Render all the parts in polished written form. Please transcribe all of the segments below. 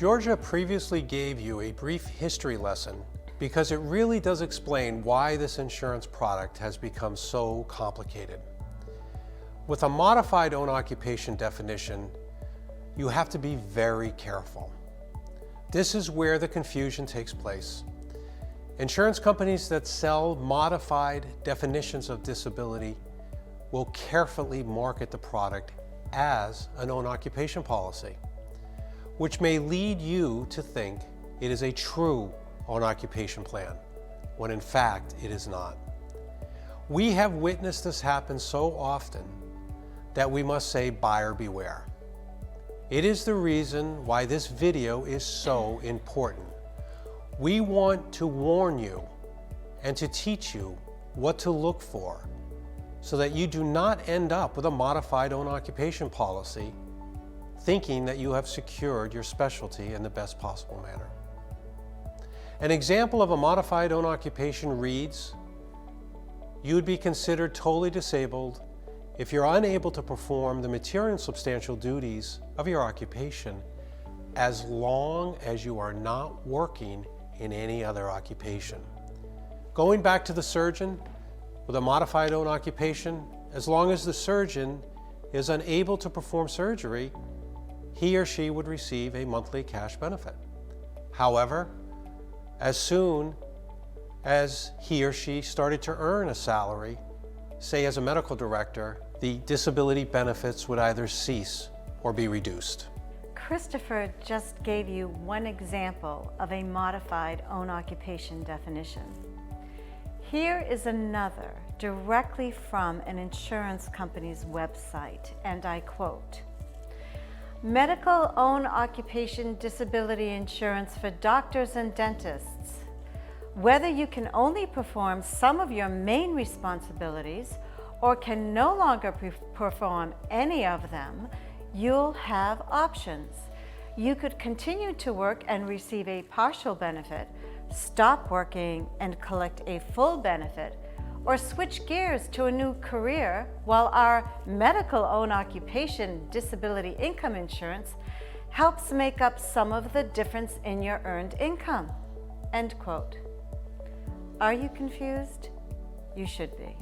Georgia previously gave you a brief history lesson because it really does explain why this insurance product has become so complicated. With a modified own occupation definition, you have to be very careful. This is where the confusion takes place. Insurance companies that sell modified definitions of disability will carefully market the product as an own occupation policy, which may lead you to think it is a true own occupation plan, when in fact it is not. We have witnessed this happen so often that we must say buyer beware. It is the reason why this video is so important. We want to warn you and to teach you what to look for so that you do not end up with a modified own occupation policy thinking that you have secured your specialty in the best possible manner. An example of a modified own occupation reads, you would be considered totally disabled if you're unable to perform the material and substantial duties of your occupation as long as you are not working in any other occupation. Going back to the surgeon, with a modified own occupation, as long as the surgeon is unable to perform surgery, he or she would receive a monthly cash benefit. However, as soon as he or she started to earn a salary, say as a medical director, the disability benefits would either cease or be reduced. Christopher just gave you one example of a modified own occupation definition. Here is another directly from an insurance company's website, and I quote, medical own occupation disability insurance for doctors and dentists. Whether you can only perform some of your main responsibilities or can no longer perform any of them, you'll have options. You could continue to work and receive a partial benefit, stop working and collect a full benefit, or switch gears to a new career while our medical own occupation disability income insurance helps make up some of the difference in your earned income. End quote. Are you confused? You should be.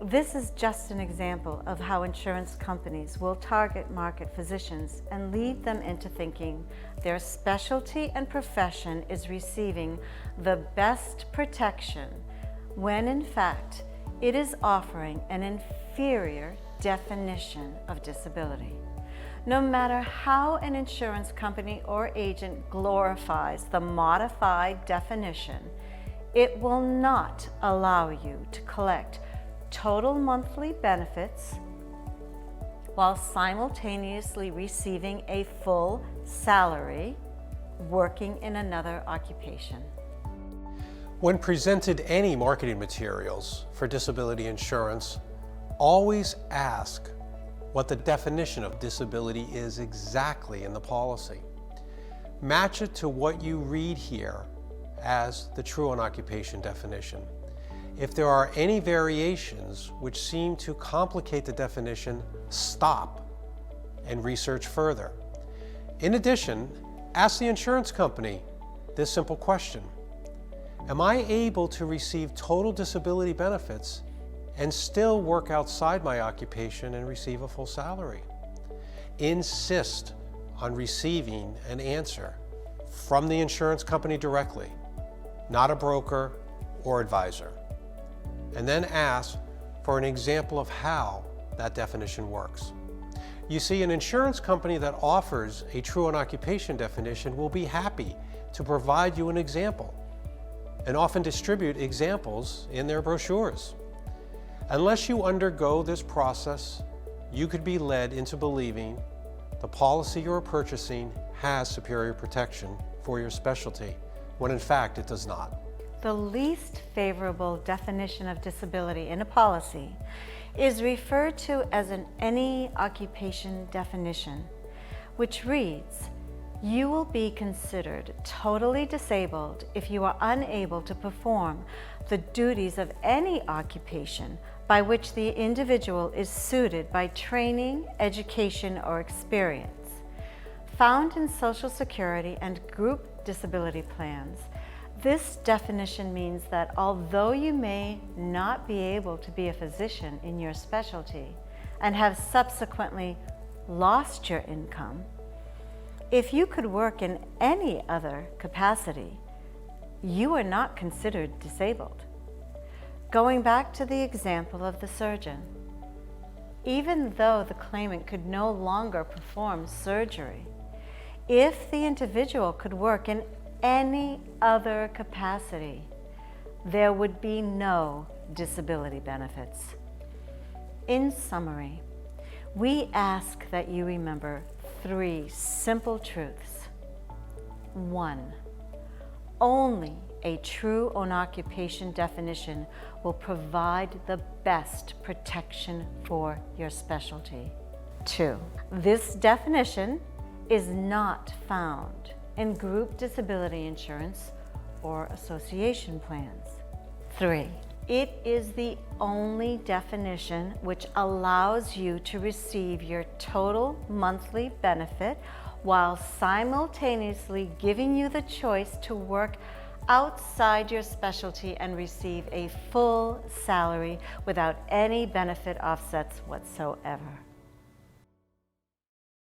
This is just an example of how insurance companies will target market physicians and lead them into thinking their specialty and profession is receiving the best protection, when in fact it is offering an inferior definition of disability. No matter how an insurance company or agent glorifies the modified definition, it will not allow you to collect total monthly benefits while simultaneously receiving a full salary working in another occupation. When presented any marketing materials for disability insurance, always ask what the definition of disability is exactly in the policy. Match it to what you read here as the true own occupation definition. If there are any variations which seem to complicate the definition, stop and research further. In addition, ask the insurance company this simple question: am I able to receive total disability benefits and still work outside my occupation and receive a full salary? Insist on receiving an answer from the insurance company directly, not a broker or advisor. And then ask for an example of how that definition works. You see, an insurance company that offers a true own occupation definition will be happy to provide you an example and often distribute examples in their brochures. Unless you undergo this process, you could be led into believing the policy you're purchasing has superior protection for your specialty, when in fact it does not. The least favorable definition of disability in a policy is referred to as an any occupation definition, which reads, you will be considered totally disabled if you are unable to perform the duties of any occupation by which the individual is suited by training, education, or experience. Found in Social Security and group disability plans, this definition means that although you may not be able to be a physician in your specialty and have subsequently lost your income, if you could work in any other capacity, you are not considered disabled. Going back to the example of the surgeon, even though the claimant could no longer perform surgery, if the individual could work in any other capacity, there would be no disability benefits. In summary, we ask that you remember 3 simple truths. 1, only a true own-occupation definition will provide the best protection for your specialty. 2, this definition is not found in group disability insurance or association plans. 3, it is the only definition which allows you to receive your total monthly benefit while simultaneously giving you the choice to work outside your specialty and receive a full salary without any benefit offsets whatsoever.